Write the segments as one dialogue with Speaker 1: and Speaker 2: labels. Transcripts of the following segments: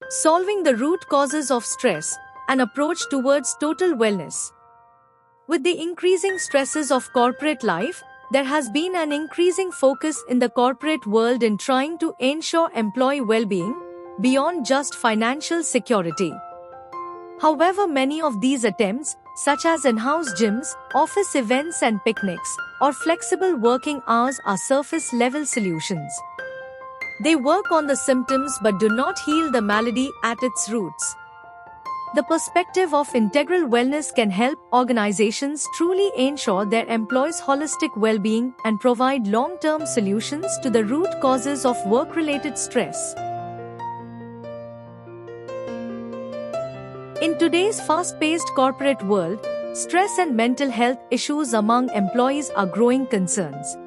Speaker 1: solving the root causes of stress, an approach towards total wellness. With the increasing stresses of corporate life, there has been an increasing focus in the corporate world in trying to ensure employee well-being, beyond just financial security. However, many of these attempts, such as in-house gyms, office events and picnics, or flexible working hours are surface-level solutions. They work on the symptoms but do not heal the malady at its roots. The perspective of integral wellness can help organizations truly ensure their employees' holistic well-being and provide long-term solutions to the root causes of work-related stress. In today's fast-paced corporate world, stress and mental health issues among employees are growing concerns.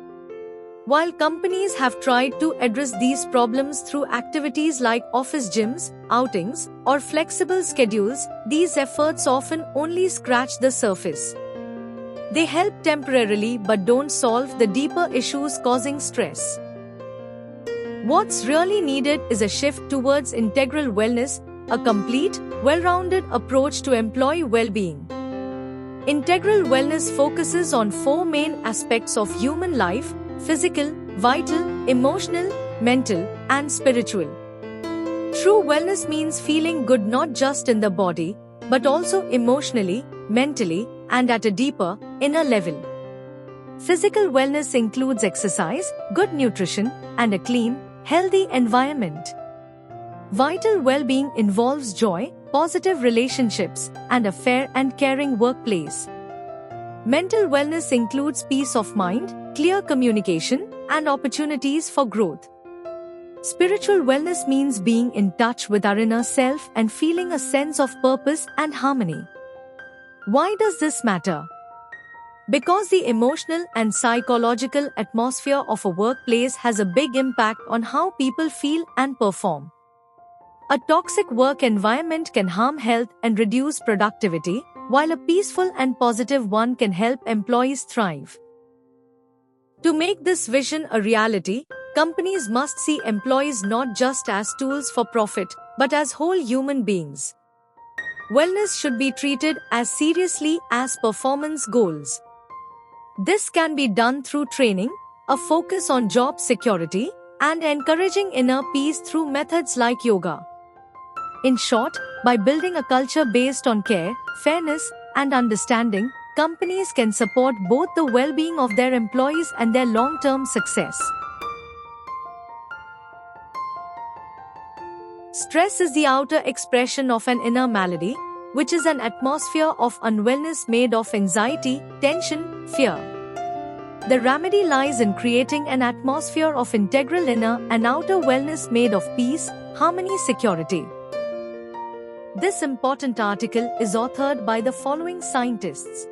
Speaker 1: While companies have tried to address these problems through activities like office gyms, outings, or flexible schedules, these efforts often only scratch the surface. They help temporarily but don't solve the deeper issues causing stress. What's really needed is a shift towards integral wellness, a complete, well-rounded approach to employee well-being. Integral wellness focuses on four main aspects of human life: physical, vital, emotional, mental, and spiritual. True wellness means feeling good not just in the body, but also emotionally, mentally, and at a deeper, inner level. Physical wellness includes exercise, good nutrition, and a clean, healthy environment. Vital well-being involves joy, positive relationships, and a fair and caring workplace. Mental wellness includes peace of mind, clear communication, and opportunities for growth. Spiritual wellness means being in touch with our inner self and feeling a sense of purpose and harmony. Why does this matter? Because the emotional and psychological atmosphere of a workplace has a big impact on how people feel and perform. A toxic work environment can harm health and reduce productivity, while a peaceful and positive one can help employees thrive. To make this vision a reality, companies must see employees not just as tools for profit, but as whole human beings. Wellness should be treated as seriously as performance goals. This can be done through training, a focus on job security, and encouraging inner peace through methods like yoga. In short, by building a culture based on care, fairness, and understanding, companies can support both the well-being of their employees and their long-term success. Stress is the outer expression of an inner malady, which is an atmosphere of unwellness made of anxiety, tension, fear. The remedy lies in creating an atmosphere of integral inner and outer wellness made of peace, harmony, security. This important article is authored by the following scientists.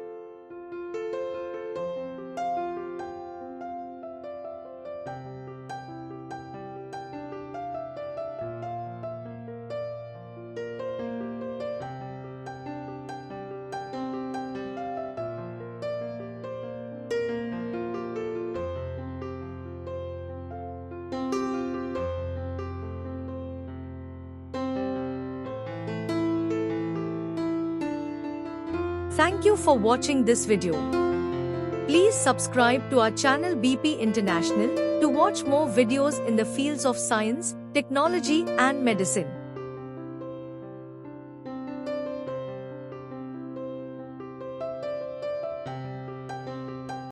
Speaker 1: Thank you for watching this video. Please subscribe to our channel BP International to watch more videos in the fields of science, technology and medicine.